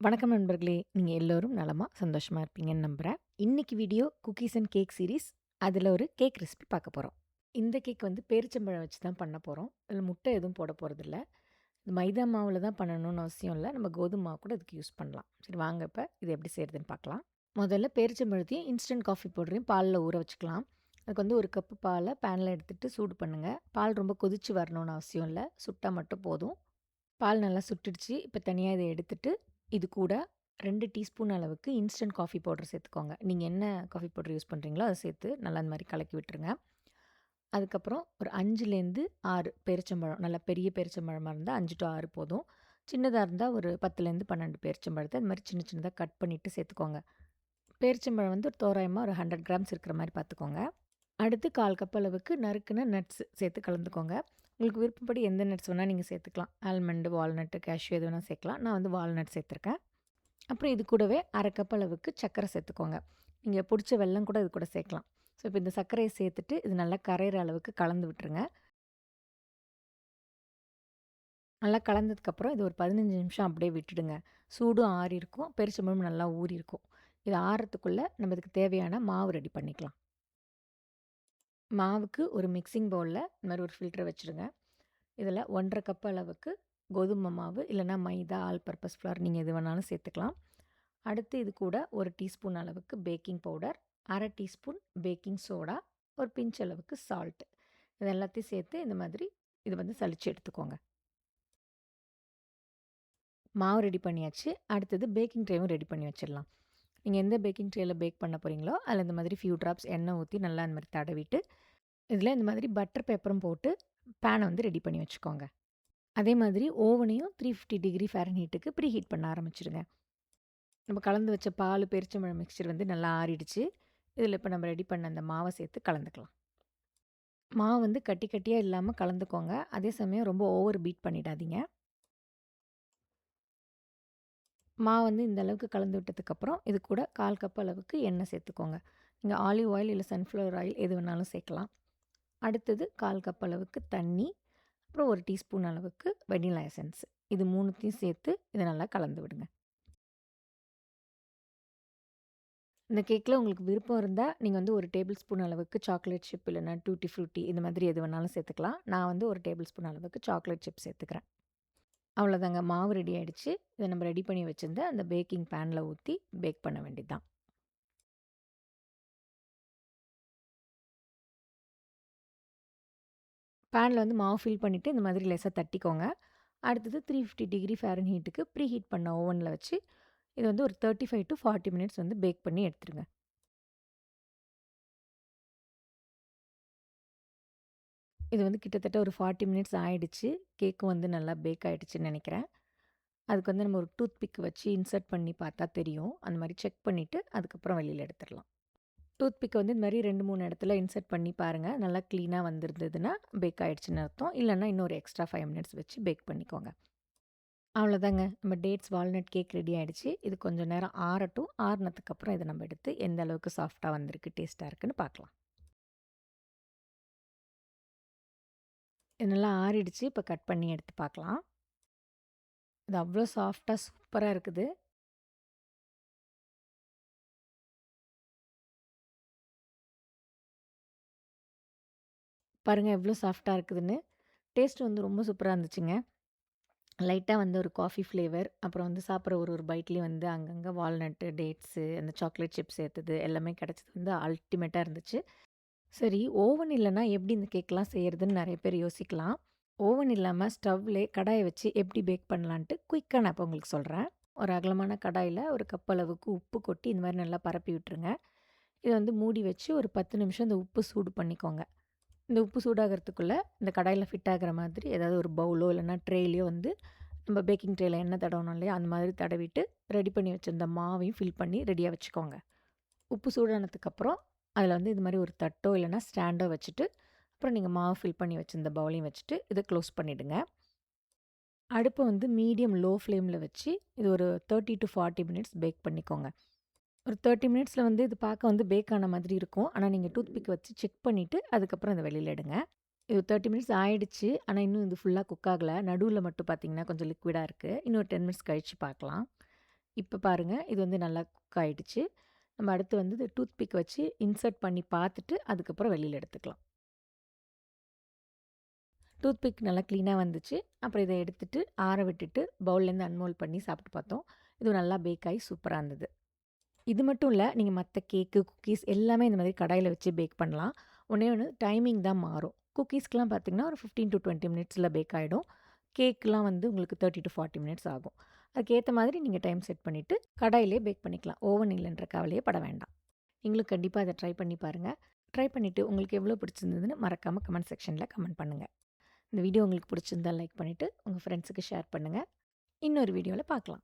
வணக்கம் நண்பர்களே! நீங்க எல்லோரும் நலமா, சந்தோஷமா இருப்பீங்கன்னு நம்புறேன். இன்னைக்கு video cookies and cake series. அதில ஒரு கேக் ரெசிபி பார்க்க போறோம். இந்த கேக் வந்து பேரிச்சம்பழம் வச்சு தான் பண்ண போறோம். அதில முட்டை எதுவும் போட போறதில்ல. மைதா மாவுல தான் பண்ணணும்னு அவசியம் இல்ல. நம்ம கோதுமை மாவு கூட இதுக்கு யூஸ் பண்ணலாம். சரி வாங்க இப்ப இது எப்படி செய்றதுன்னு பார்க்கலாம். முதல்ல பேரிச்சம்பழத்தையும் இன்ஸ்டன்ட் காஃபி பவுடரையும் பால்ல ஊற வச்சுக்கலாம். அதுக்கு வந்து 1 கப்பு பால பேன்ல எடுத்துட்டு சூடு பண்ணுங்க. பால் ரொம்ப கொதிச்சு வரணும்னு அவசியம் இல்ல. சுட்டா மட்டும் போதும். பால் நல்லா சுட்டுடுச்சு. இப்ப தனியா இத எடுத்துட்டு, இது கூட 2 டீஸ்பூன் அளவுக்கு இன்ஸ்டன்ட் காஃபி பவுடர் சேர்த்துக்கோங்க. நீங்க என்ன காஃபி பவுடர் யூஸ் பண்றீங்களோ, அத சேர்த்து நல்லா இந்த மாரி கலக்கி விட்டுருங்க. அதுக்கப்புறம் ஒரு 5லேருந்து 6 பேரிச்சம்பழம், நல்லா பெரிய பேரிச்சம்பழமா இருந்தா 5 டூ 6 போதும். சின்னதா இருந்தா ஒரு 10லேருந்து 12 பேரிச்சம்பழத்த இந்த மாரி சின்ன சின்னதா கட் பண்ணிட்டு சேர்த்துக்கோங்க. பேரிச்சம்பழம் வந்து தோராயமா ஒரு 100 கிராம்ஸ் இருக்கிற மாரி பார்த்துக்கோங்க. அடுத்து 1/4 கப் அளவுக்கு நறுக்குன நட்ஸ் சேர்த்து கலந்துக்கோங்க. உங்களுக்கு விருப்பப்படி எந்த நட்ஸ் வேணா நீங்க சேர்த்துக்கலாம். ஆல்மண்ட், வால்நட், கேஷ்யூ எது வேணா சேர்க்கலாம். நான் வந்து வால்நட் சேர்த்துருக்கேன். அப்புறம் இது கூடவே 1/2 கப் அளவுக்கு சர்க்கரை சேர்த்துக்கோங்க. நீங்க புடிச்ச வெல்லம் கூட இது கூட சேர்க்கலாம். ஸோ, இப்போ இந்த சர்க்கரைய சேர்த்துட்டு இது நல்லா கரையிற அளவுக்கு கலந்து விட்டுருங்க. நல்லா கலந்ததுக்கப்புறம் இது ஒரு 15 நிமிஷம் அப்படியே விட்டுடுங்க. சூடும் ஆறியிருக்கும். பெரிச்சம்பழமும் நல்லா ஊறியிருக்கும். இது ஆறத்துக்குள்ள நம்ம இதுக்கு தேவையான மாவு ரெடி பண்ணிக்கலாம். மாவுக்கு ஒரு மிக்ஸிங் பவுல்ல இந்த மாரி ஒரு ஃபில்டர் வச்சுருங்க. இதில 1 1/2 கப் அளவுக்கு கோதுமை மாவு இல்லைன்னா மைதா, ஆல் பர்ப்பஸ் ஃப்ளோர் நீங்கள் எது வேணாலும் சேர்த்துக்கலாம். அடுத்து இது கூட 1 டீஸ்பூன் அளவுக்கு baking powder, 1/2 teaspoon baking soda, ஒரு பிஞ்ச் அளவுக்கு சால்ட். இது எல்லாத்தையும் சேர்த்து இந்த மாதிரி இது வந்து சலிச்சு எடுத்துக்கோங்க. மாவு ரெடி பண்ணியாச்சு. அடுத்தது பேக்கிங் ட்ரேவும் ரெடி பண்ணி வச்சிடலாம். நீங்கள் எந்த பேக்கிங் ட்ரேல பேக் பண்ண போகிறீங்களோ அதில் இந்த மாதிரி ஃபியூ ட்ராப்ஸ் எண்ணெய் ஊற்றி நல்லா இந்த மாதிரி தடவிட்டு இதில் இந்த மாதிரி பட்டர் பேப்பரும் போட்டு பேனை வந்து ரெடி பண்ணி வச்சுக்கோங்க. அதே மாதிரி ஓவனையும் 350 டிகிரி ஃபாரன்ஹீட்டுக்கு ப்ரீ ஹீட் பண்ண ஆரம்பிச்சுருங்க. நம்ம கலந்து வச்ச பால், பேரிச்சம்பழம் மிக்ஸ்சர் வந்து நல்லா ஆறிடுச்சு. இதில இப்போ நம்ம ரெடி பண்ண அந்த மாவை சேர்த்து கலந்துக்கலாம். மாவு வந்து கட்டி கட்டியா இல்லாம கலந்துக்கோங்க. அதே சமயம் ரொம்ப ஓவர் பீட் பண்ணிடாதீங்க. மாவு வந்து இந்த அளவுக்கு கலந்து விட்டதுக்கப்புறம், இது கூட 1/4 கப் அளவுக்கு எண்ணெய் சேர்த்துக்கோங்க. நீங்க ஆலிவ் ஆயில் இல்ல சன்ஃப்ளவர் ஆயில் எது வேணாலும் சேர்க்கலாம். அடுத்தது 1/4 கப் அளவுக்கு தண்ணி, அப்புறம் 1 டீஸ்பூன் அளவுக்கு வெனிலா எசன்ஸ். இது 3த்தையும் சேர்த்து இத நல்லா கலந்து விடுங்க. இந்த கேக்ல உங்களுக்கு விருப்பம் இருந்தா, நீங்க வந்து 1 டேபிள் ஸ்பூன் அளவுக்கு சாக்லேட் சிப் இல்லன்னா டூட்டி ஃப்ரூட்டி இந்த மாதிரி எது வேணாலும் சேர்த்துக்கலாம். நான் வந்து 1 டேபிள் ஸ்பூன் அளவுக்கு சாக்லேட் சிப் சேர்த்துக்கிறேன். அவ்வளோதாங்க மாவு ரெடி ஆயிடுச்சு. இத நம்ம ரெடி பண்ணி வச்சிருந்த அந்த பேக்கிங் பேன்ல ஊத்தி பேக் பண்ண வேண்டியது தான். பேன்ல வந்து மாவு ஃபில் பண்ணிட்டு இந்த மாதிரி லேசா தட்டிக்கோங்க. அடுத்தது 350 டிகிரி ஃபாரன்ஹீட்டுக்கு ப்ரீ ஹீட் பண்ண ஓவன்ல வச்சு, இது வந்து ஒரு 35 டூ 40 மினிட்ஸ் வந்து பேக் பண்ணி எடுத்துருங்க. இது வந்து கிட்டத்தட்ட ஒரு 40 மினிட்ஸ் ஆயிடுச்சு. கேக்கும் வந்து நல்லா பேக் ஆயிடுச்சுன்னு நெனைக்கிறேன். அதுக்கு வந்து நம்ம ஒரு டூத் பிக் வச்சு இன்சர்ட் பண்ணி பார்த்தா தெரியும். அந்த மாரி செக் பண்ணிட்டு, அதுக்கப்புறம் வெளியில எடுத்துரலாம். டூத் பிக்க வந்து இந்த மாரி 2, 3 இடத்துல இன்சர்ட் பண்ணி பாருங்க. நல்லா கிளீனா வந்திருந்ததுன்னா, பேக் ஆயிடுச்சுன்னு அர்த்தம். இல்லன்னா இன்னொரு எக்ஸ்ட்ரா 5 மினிட்ஸ் வச்சு பேக் பண்ணிக்கோங்க. அவ்வளோதாங்க. நம்ம டேட்ஸ் வால்நட் கேக் ரெடி ஆயிடுச்சு. இது கொஞ்சம் நேரம் ஆறட்டும். ஆறுனதுக்கப்புறம் இத நம்ம எடுத்து எந்த அளவுக்கு சாஃப்ட்டா வந்திருக்கு, டேஸ்ட்டா இருக்குன்னு பார்க்கலாம். இது நல்லா ஆறிடுச்சு. இப்ப கட் பண்ணி எடுத்து பார்க்கலாம். இது அவ்ளோ சாஃப்ட்டா சூப்பரா இருக்குது. பாருங்க எவ்ளோ சாஃப்ட்டா இருக்குதுன்னு. டேஸ்ட் வந்து ரொம்ப சூப்பரா இருந்துச்சுங்க. லைட்டா வந்து ஒரு காஃபி ஃப்ளேவர், அப்புறம் வந்து சாப்பிடுற ஒரு ஒரு பைட்லயும் வந்து அங்கங்க வால்நட்டு, டேட்ஸு, அந்த சாக்லேட் சிப்ஸ் சேர்த்தது எல்லாமே கிடைச்சது வந்து அல்டிமேட்டா இருந்துச்சு. சரி ஓவன் இல்லன்னா எப்படி இந்த கேக்லாம் செய்றதுன்னு நெறைய பேர் யோசிக்கலாம். ஓவன் இல்லாம ஸ்டவ்லே கடாய வச்சு எப்படி பேக் பண்ணலான்ட்டு குயிக்கா நான் இப்ப உங்களுக்கு சொல்றேன். ஒரு அகலமான கடாயில 1 கப் அளவுக்கு உப்பு கொட்டி இந்த மாரி நல்லா பரப்பி விட்டுருங்க. இத வந்து மூடி வச்சு ஒரு 10 நிமிஷம் இந்த உப்பு சூடு பண்ணிக்கோங்க. இந்த உப்பு சூடாகறதுக்குள்ள, இந்த கடாயில ஃபிட் ஆகுற மாதிரி ஏதாவது ஒரு பவுலோ இல்லன்னா ட்ரேலயோ வந்து நம்ம பேக்கிங் ட்ரேல எண்ணெய் தடவணும் இல்லையா? அந்த மாதிரி தடவிட்டு, ரெடி பண்ணி வச்சிருந்த மாவையும் ஃபில் பண்ணி ரெடியா வச்சுக்கோங்க. உப்பு சூடானதுக்கப்புறம், அதில வந்து இது மாரி ஒரு தட்டோ இல்லன்னா ஸ்டாண்டோ வச்சுட்டு, அப்புறம் நீங்க மாவு ஃபில் பண்ணி வச்சிருந்த பவுலையும் வச்சுட்டு, இத க்ளோஸ் பண்ணிடுங்க. அடுப்ப வந்து மீடியம் லோ ஃப்ளேம்ல வச்சு, இது ஒரு 30 டூ 40 மினிட்ஸ் பேக் பண்ணிக்கோங்க. ஒரு 30 மினிட்ஸ்ல வந்து இது பார்க்க வந்து பேக் ஆன மாதிரி இருக்கும். ஆனா, நீங்க டூத் பிக் வச்சு செக் பண்ணிட்டு, அதுக்கப்புறம் இத வெளியில எடுங்க. இது 30 மினிட்ஸ் ஆயிடுச்சு. ஆனா, இன்னும் இது ஃபுல்லா குக் ஆகல. நடுவுல மட்டும் பார்த்தீங்கன்னா, கொஞ்சம் லிக்விடா இருக்கு. இன்னும் ஒரு 10 மினிட்ஸ் கழிச்சு பார்க்கலாம். இப்ப பாருங்க, இது வந்து நல்லா குக் ஆயிடுச்சு. நம்ம அடுத்து வந்து இது டூத் பிக் வச்சு இன்சர்ட் பண்ணி பார்த்துட்டு, அதுக்கப்புறம் வெளியில எடுத்துக்கலாம். டூத் பிக் நல்லா க்ளீனா வந்துச்சு. அப்புறம் இத எடுத்துட்டு, ஆற விட்டுட்டு, பவுல்லேருந்து அன்மோல்ட் பண்ணி சாப்பிட்டு பார்த்தோம். இது நல்லா பேக் ஆயி சூப்பரா இருந்தது. இது மட்டும் இல்ல, நீங்க மத்த கேக்கு, குக்கீஸ் எல்லாமே இந்த மாதிரி கடாயில வச்சு பேக் பண்ணலாம். ஒண்ணே ஒண்ணு டைமிங் தான் மாறும். குக்கீஸ்க்குலாம் பார்த்தீங்கன்னா, ஒரு 15 டூ 20 மினிட்ஸில பேக் ஆயிடும். கேக்லாம் வந்து உங்களுக்கு 30 டூ 40 மினிட்ஸ் ஆகும். அதுக்கேத்த மாதிரி நீங்க டைம் செட் பண்ணிட்டு, கடாயிலேயே பேக் பண்ணிக்கலாம். ஓவன் இல்லன்ற கவலையே பட வேண்டாம். நீங்களும் கண்டிப்பா அத ட்ரை பண்ணி பாருங்க. ட்ரை பண்ணிட்டு உங்களுக்கு எவ்வளோ பிடிச்சிருந்ததுன்னு மறக்காம கமெண்ட் செக்ஷன்ல கமெண்ட் பண்ணுங்க. இந்த வீடியோ உங்களுக்கு பிடிச்சிருந்தா லைக் பண்ணிட்டு, உங்க ஃப்ரெண்ட்ஸுக்கு ஷேர் பண்ணுங்க. இன்னொரு வீடியோல பார்க்கலாம்.